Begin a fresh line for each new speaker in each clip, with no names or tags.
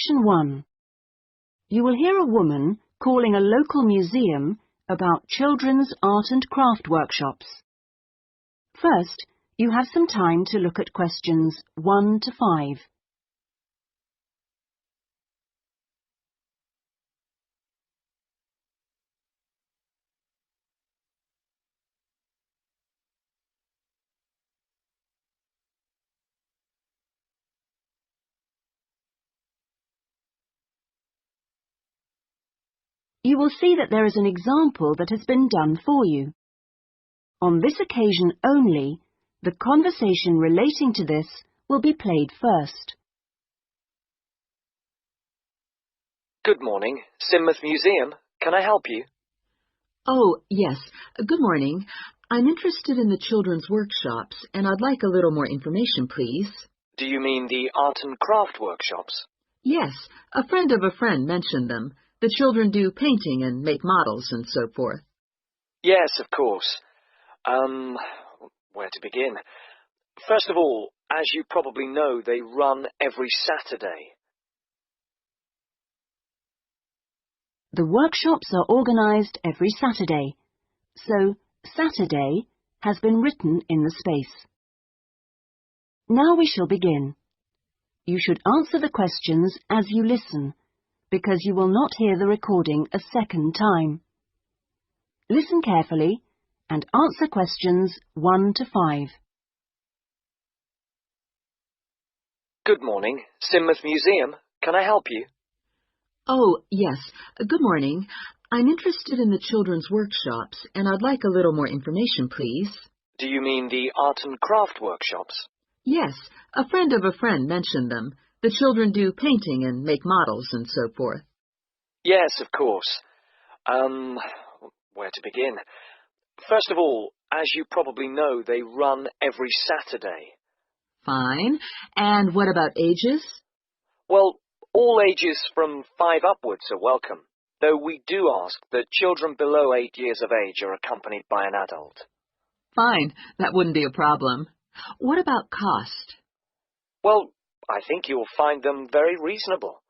Section 1. You will hear a woman calling a local museum about children's art and craft workshops. First, you have some time to look at questions 1 to 5. You will see that there is an example that has been done for you. On this occasion only, the conversation relating to this will be played first.
Good morning, Sidmouth Museum. Can I help you?
Oh, yes. Good morning. I'm interested in the children's workshops, and I'd like a little more information, please.
Do you mean the art and craft workshops?
Yes, a friend of a friend mentioned them. The children do painting and make models and so forth.
Yes, of course. Where to begin? First of all, as you probably know, they run every Saturday.
The workshops are organised every Saturday, so Saturday has been written in the space. Now we shall begin. You should answer the questions as you listen, because you will not hear the recording a second time. Listen carefully and answer questions 1 to 5.
Good morning, Sidmouth Museum. Can I help you?
Oh, yes. Good morning. I'm interested in the children's workshops, and I'd like a little more information, please.
Do you mean the art and craft workshops?
Yes, a friend of a friend mentioned them. The children do painting and make models and so forth.
Yes, of course. Where to begin? First of all, as you probably know, they run every Saturday.
Fine. And what about ages?
Well, all ages from 5 upwards are welcome, though we do ask that children below 8 years of age are accompanied by an adult.
Fine. That wouldn't be a problem. What about cost?
Well, I think you'll find them very reasonable.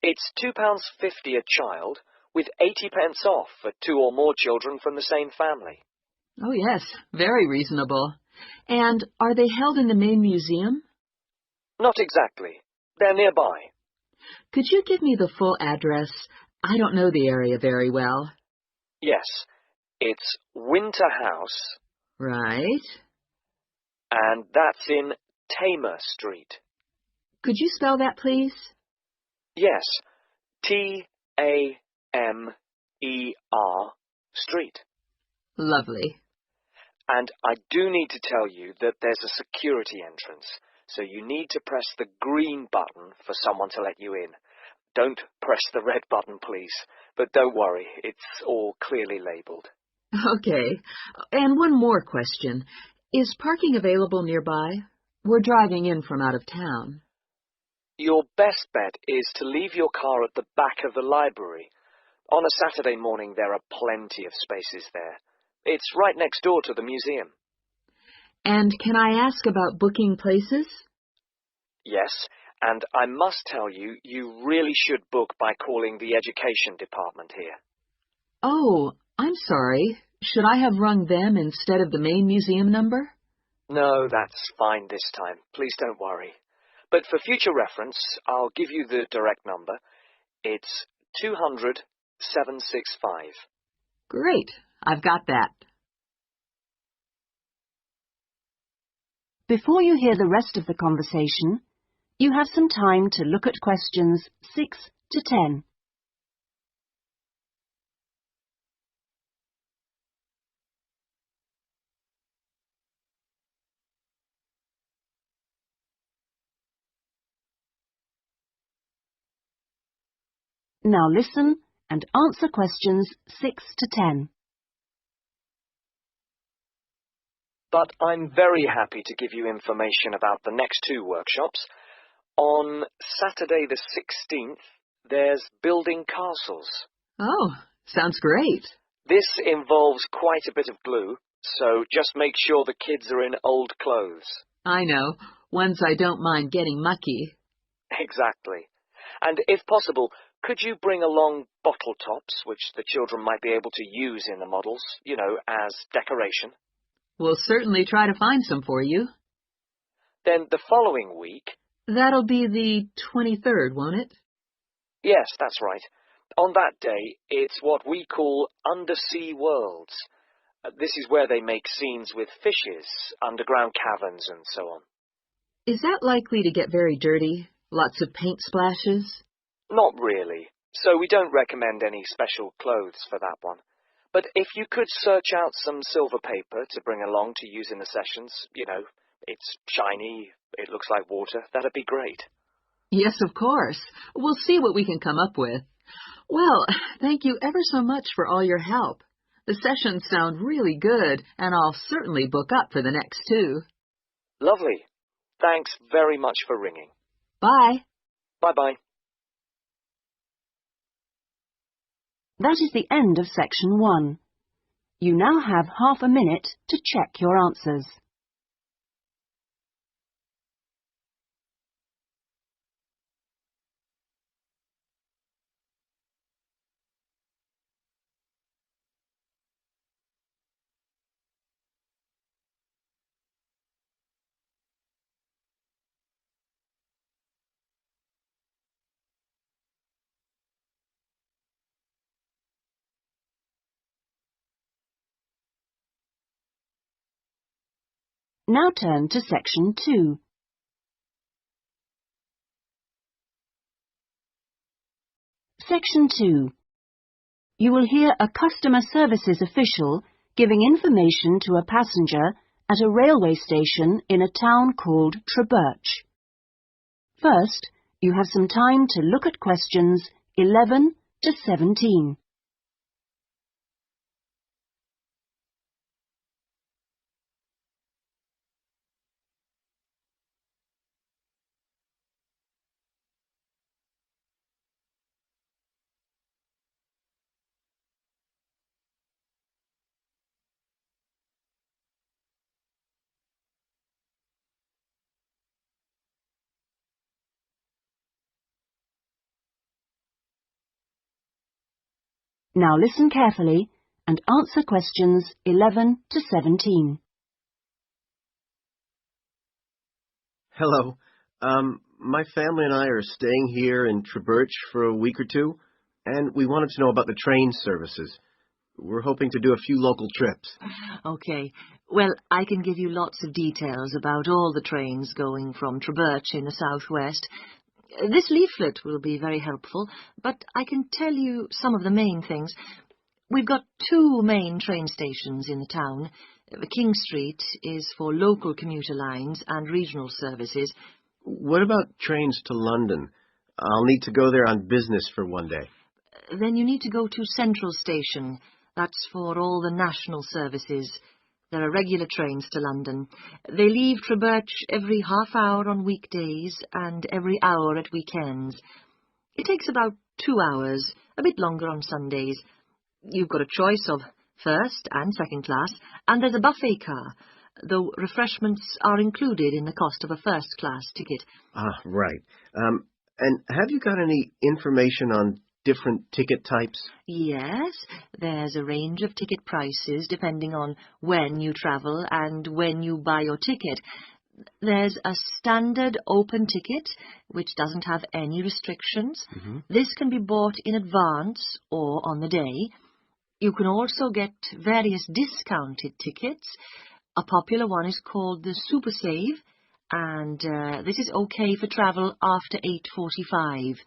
It's £2.50 a child, with 80 pence off for 2 or more children from the same family.
Oh, yes. Very reasonable. And are they held in the main museum?
Not exactly. They're nearby.
Could you give me the full address? I don't know the area very well.
Yes, it's Winter House.
Right.
And that's in Tamer Street.
Could you spell that, please?
Yes, Tamer Street.
Lovely.
And I do need to tell you that there's a security entrance, so you need to press the green button for someone to let you in. Don't press the red button, please. But don't worry, it's all clearly labelled.
Okay. And one more question. Is parking available nearby? We're driving in from out of town.
Your best bet is to leave your car at the back of the library. On a Saturday morning, there are plenty of spaces there. It's right next door to the museum.
And can I ask about booking places?
Yes, and I must tell you, you really should book by calling the education department here.
Oh, I'm sorry. Should I have rung them instead of the main museum number?
No, that's fine this time. Please don't worry. But for future reference, I'll give you the direct number. It's 200 765.
Great. I've got that.
Before you hear the rest of the conversation, you have some time to look at questions 6 to 10. Now listen and answer questions 6 to 10.
But I'm very happy to give you information about the next 2 workshops. On Saturday the 16th, there's building castles.
Oh, sounds great.
This involves quite a bit of glue, so just make sure the kids are in old clothes.
I know. Ones I don't mind getting mucky.
Exactly. And if possible, could you bring along bottle tops, which the children might be able to use in the models, you know, as decoration?
We'll certainly try to find some for you.
Then the following week...
That'll be the 23rd, won't it?
Yes, that's right. On that day, it's what we call undersea worlds. This is where they make scenes with fishes, underground caverns and so on.
Is that likely to get very dirty? Lots of paint splashes?
Not really, so we don't recommend any special clothes for that one. But if you could search out some silver paper to bring along to use in the sessions, you know, it's shiny, it looks like water, that'd be great.
Yes, of course. We'll see what we can come up with. Well, thank you ever so much for all your help. The sessions sound really good, and I'll certainly book up for the next 2.
Lovely. Thanks very much for ringing.
Bye.
Bye-bye.
That is the end of section 1. You now have half a minute to check your answers. Now turn to section 2. Section 2. You will hear a customer services official giving information to a passenger at a railway station in a town called Treberch. First, you have some time to look at questions 11 to 17. Now listen carefully and answer questions 11 to 17.
Hello. My family and I are staying here in Treberch for a week or 2, and we wanted to know about the train services. We're hoping to do a few local trips.
Okay. Well, I can give you lots of details about all the trains going from Treberch in the southwest. This leaflet will be very helpful, but I can tell you some of the main things. We've got 2 main train stations in the town. King Street is for local commuter lines and regional services.
What about trains to London? I'll need to go there on business for one day.
Then you need to go to Central Station. That's for all the national services. There are regular trains to London. They leave Treberch every half hour on weekdays and every hour at weekends. It takes about 2 hours, a bit longer on Sundays. You've got a choice of first and second class, and there's a buffet car, though refreshments are included in the cost of a first-class ticket.
Ah, right. And have you got any information on different ticket types?
Yes, there's a range of ticket prices depending on when you travel and when you buy your ticket. There's a standard open ticket, which doesn't have any restrictions. This can be bought in advance or on the day. You can also get various discounted tickets. A popular one is called the Super Save, and this is okay for travel after 8:45.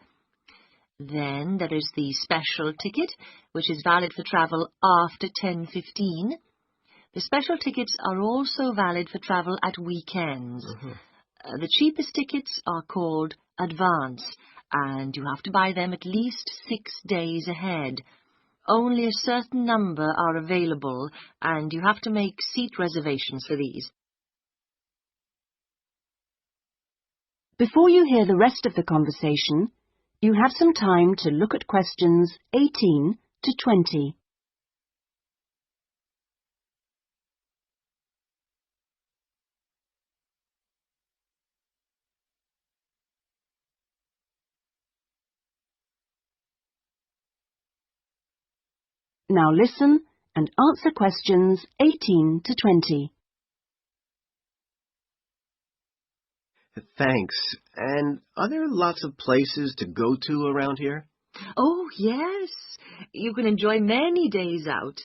Then there is the special ticket, which is valid for travel after 10:15. The special tickets are also valid for travel at weekends. The cheapest tickets are called advance, and you have to buy them at least 6 days ahead. Only a certain number are available, and you have to make seat reservations for these.
Before you hear the rest of the conversation, you have some time to look at questions 18 to 20. Now listen and answer questions 18 to 20.
Thanks. And are there lots of places to go to around here?
Oh, yes. You can enjoy many days out.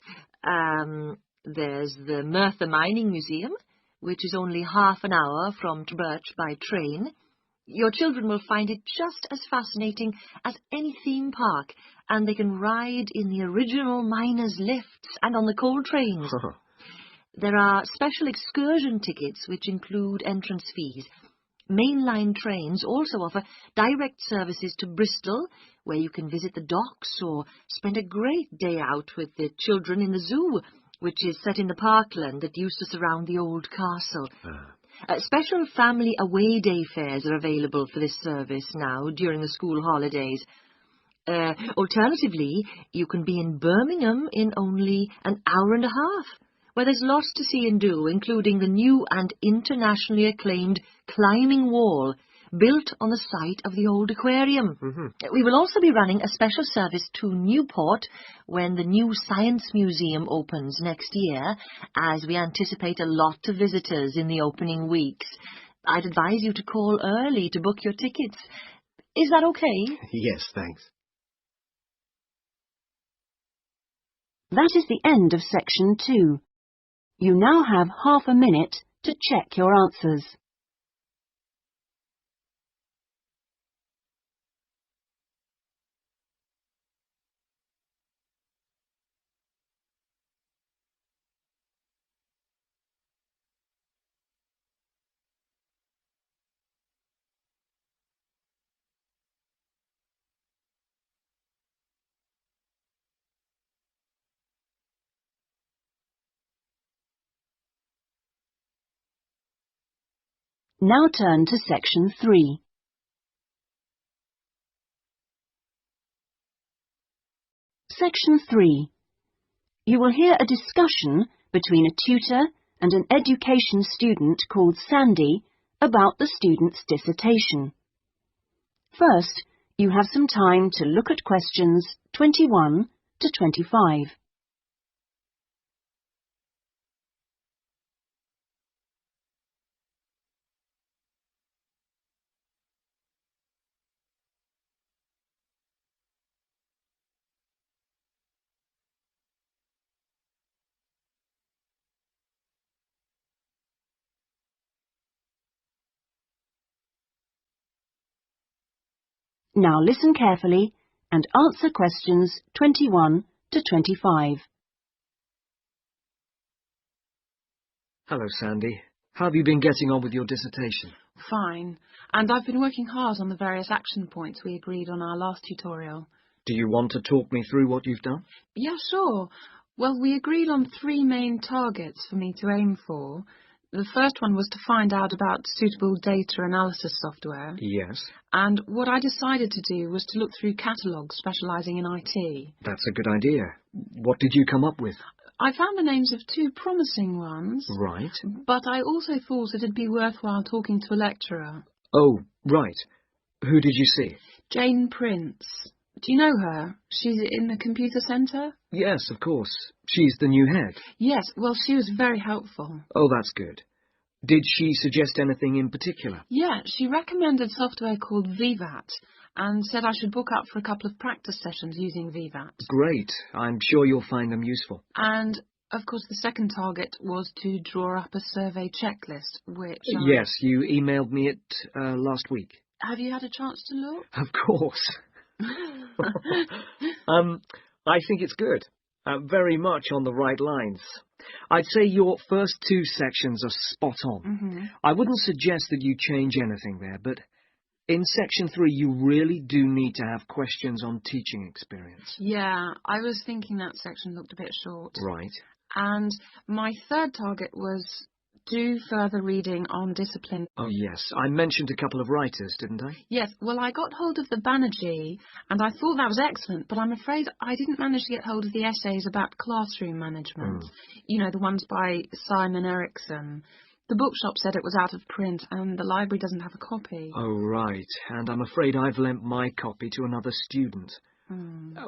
There's the Merthyr Mining Museum, which is only half an hour from Birch by train. Your children will find it just as fascinating as any theme park, and they can ride in the original miners' lifts and on the coal trains. There are special excursion tickets which include entrance fees. Mainline trains also offer direct services to Bristol, where you can visit the docks or spend a great day out with the children in the zoo, which is set in the parkland that used to surround the old castle. Special family away day fares are available for this service now during the school holidays. Alternatively, you can be in Birmingham in only an hour and a half, where there's lots to see and do, including the new and internationally acclaimed climbing wall built on the site of the old aquarium. We will also be running a special service to Newport when the new Science Museum opens next year, as we anticipate a lot of visitors in the opening weeks. I'd advise you to call early to book your tickets. Is that okay?
Yes, thanks.
That is the end of section 2. You now have half a minute to check your answers. Now turn to section 3. Section 3. You will hear a discussion between a tutor and an education student called Sandy about the student's dissertation. First, you have some time to look at questions 21 to 25. Now listen carefully and answer questions 21 to 25.
Hello, Sandy. How have you been getting on with your dissertation?
Fine, and I've been working hard on the various action points we agreed on our last tutorial.
Do you want to talk me through what you've done?
Yeah, sure. Well, we agreed on 3 main targets for me to aim for. The first one was to find out about suitable data analysis software.
Yes.
And what I decided to do was to look through catalogues specialising in IT.
That's a good idea. What did you come up with?
I found the names of 2 promising ones.
Right.
But I also thought it'd be worthwhile talking to a lecturer.
Oh, right. Who did you see?
Jane Prince. Do you know her? She's in the computer centre?
Yes, of course. She's the new head.
Yes, well, she was very helpful.
Oh, that's good. Did she suggest anything in particular?
Yeah, she recommended software called VVAT and said I should book up for a couple of practice sessions using VVAT.
Great. I'm sure you'll find them useful.
And, of course, the second target was to draw up a survey checklist, which
Yes, you emailed me it last week.
Have you had a chance to look?
Of course. I think it's good. Very much on the right lines. I'd say your first 2 sections are spot on. I wouldn't suggest that you change anything there, but in section 3 you really do need to have questions on teaching experience.
Yeah, I was thinking that section looked a bit short.
Right.
And my third target was do further reading on discipline.
Oh, yes. I mentioned a couple of writers, didn't I?
Yes, well, I got hold of the Banerjee, and I thought that was excellent, but I'm afraid I didn't manage to get hold of the essays about classroom management. You know, the ones by Simon Erickson. The bookshop said it was out of print and the library doesn't have a copy.
Oh, right. And I'm afraid I've lent my copy to another student.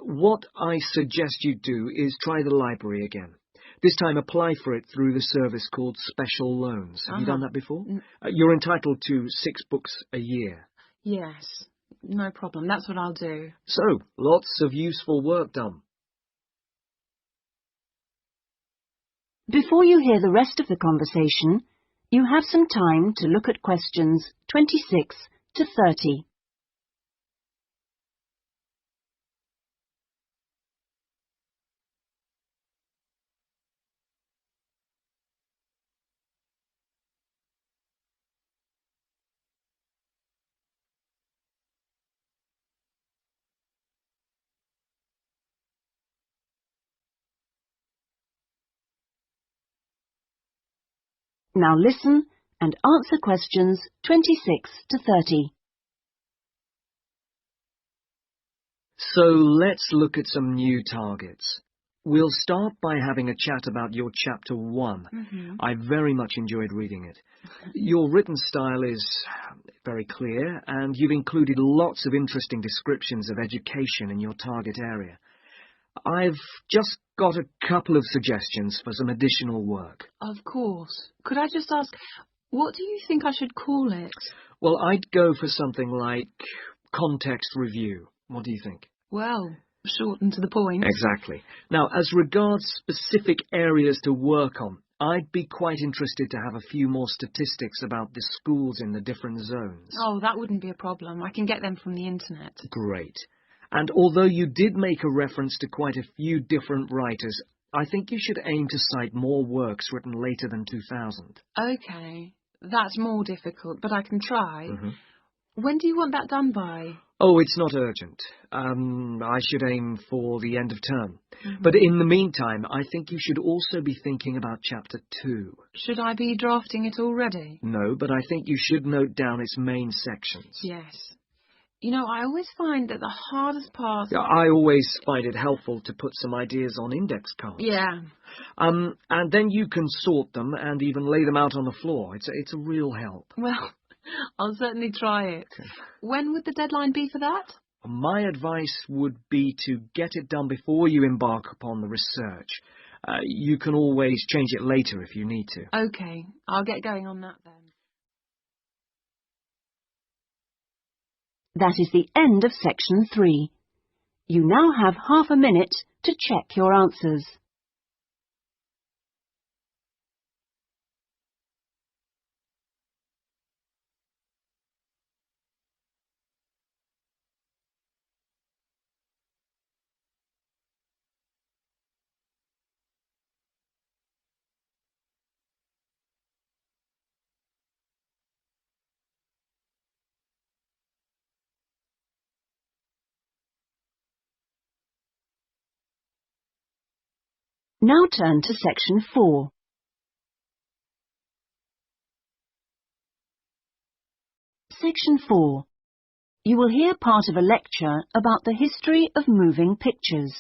What I suggest you do is try the library again. This time apply for it through the service called Special Loans. Have you done that before? You're entitled to 6 books a year.
Yes, no problem. That's what I'll do.
So, lots of useful work done.
Before you hear the rest of the conversation, you have some time to look at questions 26 to 30. Now listen and answer questions 26 to 30.
So let's look at some new targets. We'll start by having a chat about your Chapter 1. I very much enjoyed reading it. Your written style is very clear, and you've included lots of interesting descriptions of education in your target area. I've just got a couple of suggestions for some additional work.
Of course. Could I just ask, what do you think I should call it?
Well, I'd go for something like context review. What do you think?
Well, short and to the point.
Exactly. Now, as regards specific areas to work on, I'd be quite interested to have a few more statistics about the schools in the different zones.
Oh, that wouldn't be a problem. I can get them from the internet.
Great. And although you did make a reference to quite a few different writers, I think you should aim to cite more works written later than 2000.
OK. That's more difficult, but I can try. When do you want that done by?
Oh, it's not urgent. I should aim for the end of term. But in the meantime, I think you should also be thinking about Chapter 2.
Should I be drafting it already?
No, but I think you should note down its main sections.
Yes. You know, I always find that the hardest part...
I always find it helpful to put some ideas on index cards.
Yeah.
And then you can sort them and even lay them out on the floor. It's a real help.
Well, I'll certainly try it. Okay. When would the deadline be for that?
My advice would be to get it done before you embark upon the research. You can always change it later if you need to.
OK, I'll get going on that then.
That is the end of Section 3. You now have half a minute to check your answers. Now turn to Section 4. Section 4. You will hear part of a lecture about the history of moving pictures.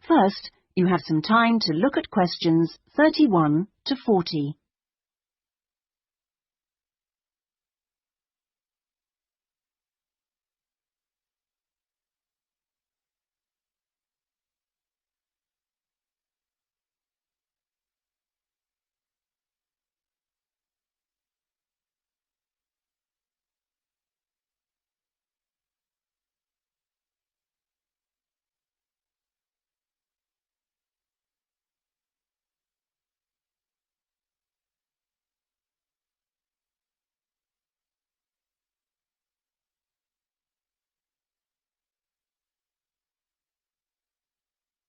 First, you have some time to look at questions 31 to 40.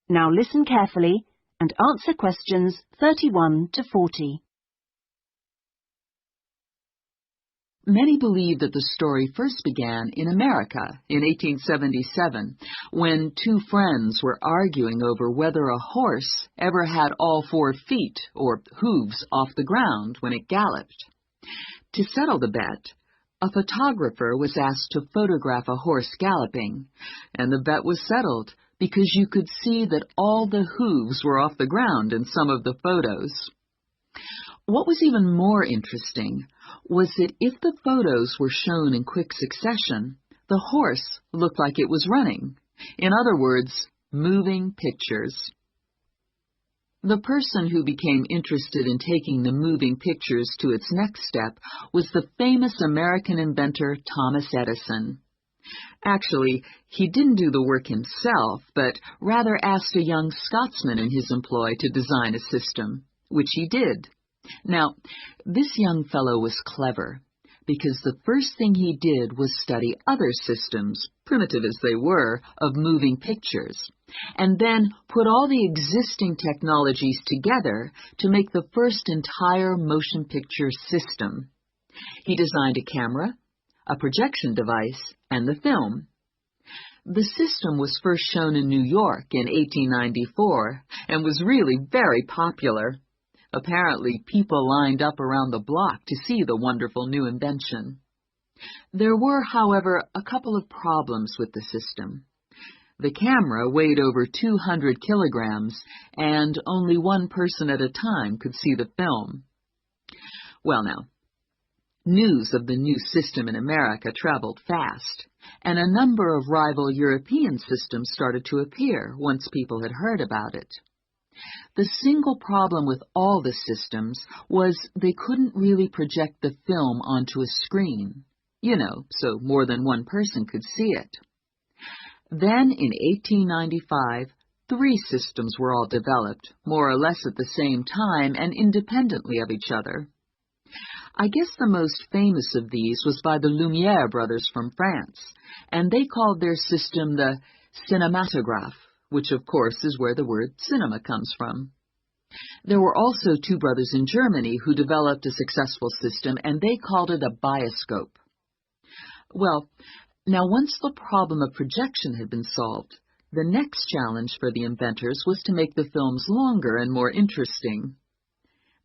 Now listen carefully and answer questions 31 to 40.
Many believe that the story first began in America in 1877, when 2 friends were arguing over whether a horse ever had all 4 feet, or hooves, off the ground when it galloped. To settle the bet, a photographer was asked to photograph a horse galloping, and the bet was settled because you could see that all the hooves were off the ground in some of the photos. What was even more interesting was that if the photos were shown in quick succession, the horse looked like it was running. In other words, moving pictures. The person who became interested in taking the moving pictures to its next step was the famous American inventor Thomas Edison. Actually, he didn't do the work himself, but rather asked a young Scotsman in his employ to design a system, which he did. Now, this young fellow was clever, because the first thing he did was study other systems, primitive as they were, of moving pictures, and then put all the existing technologies together to make the first entire motion picture system. He designed a camera, a projection device, and the film. The system was first shown in New York in 1894 and was really very popular. Apparently, people lined up around the block to see the wonderful new invention. There were, however, a couple of problems with the system. The camera weighed over 200 kilograms, and only one person at a time could see the film. Well now, news of the new system in America traveled fast, and a number of rival European systems started to appear once people had heard about it. The single problem with all the systems was they couldn't really project the film onto a screen, so more than one person could see it. Then, in 1895, 3 systems were all developed, more or less at the same time and independently of each other. I guess the most famous of these was by the Lumière brothers from France, and they called their system the cinematograph, which of course is where the word cinema comes from. There were also 2 brothers in Germany who developed a successful system, and they called it a bioscope. Well, now once the problem of projection had been solved, the next challenge for the inventors was to make the films longer and more interesting.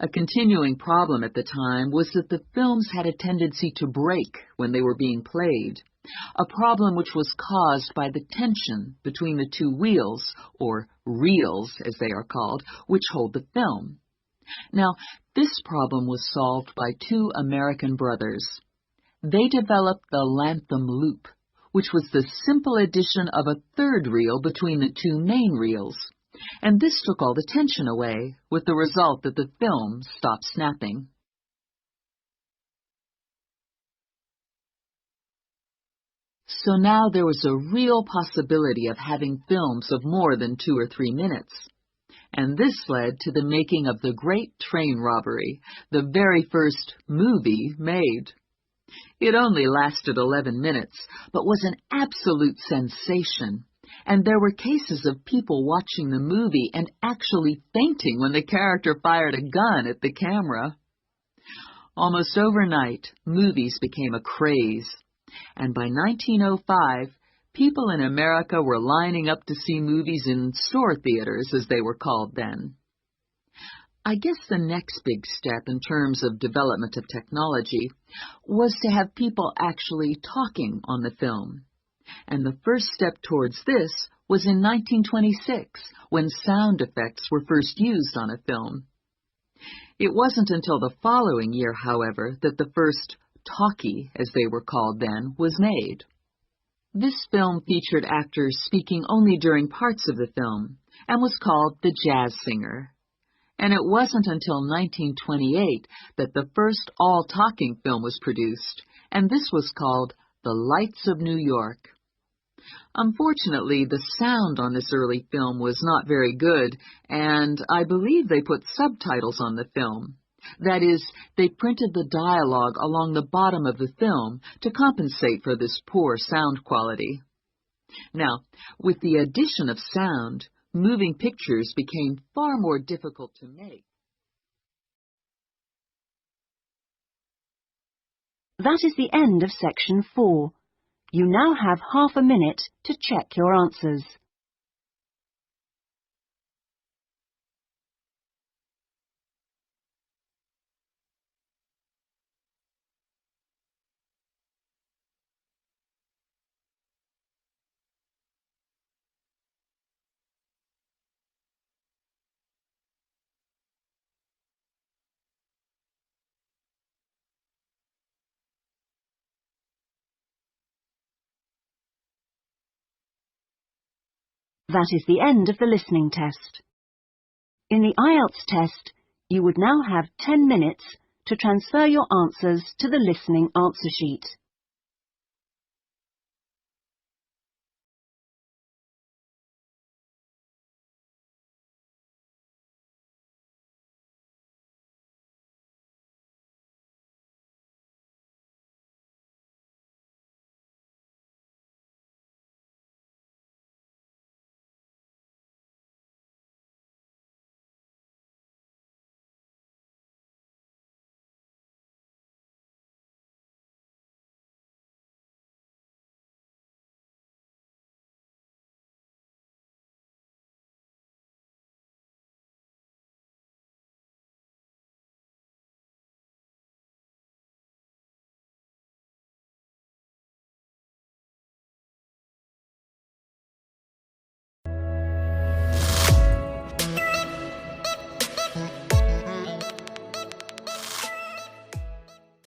A continuing problem at the time was that the films had a tendency to break when they were being played, a problem which was caused by the tension between the 2 wheels, or reels as they are called, which hold the film. Now, this problem was solved by 2 American brothers. They developed the Lantham loop, which was the simple addition of a 3rd reel between the 2 main reels. And this took all the tension away, with the result that the film stopped snapping. So now there was a real possibility of having films of more than 2 or 3 minutes. And this led to the making of the Great Train Robbery, the very first movie made. It only lasted 11 minutes, but was an absolute sensation. And there were cases of people watching the movie and actually fainting when the character fired a gun at the camera. Almost overnight, movies became a craze. And by 1905, people in America were lining up to see movies in store theaters, as they were called then. I guess the next big step in terms of development of technology was to have people actually talking on the film. And the first step towards this was in 1926, when sound effects were first used on a film. It wasn't until the following year, however, that the first talkie, as they were called then, was made. This film featured actors speaking only during parts of the film, and was called The Jazz Singer. And it wasn't until 1928 that the first all-talking film was produced, and this was called The Lights of New York. Unfortunately, the sound on this early film was not very good, and I believe they put subtitles on the film. That is, they printed the dialogue along the bottom of the film to compensate for this poor sound quality. Now, with the addition of sound, moving pictures became far more difficult to make.
That is the end of section 4. You now have half a minute to check your answers. That is the end of the listening test. In the IELTS test, you would now have 10 minutes to transfer your answers to the listening answer sheet.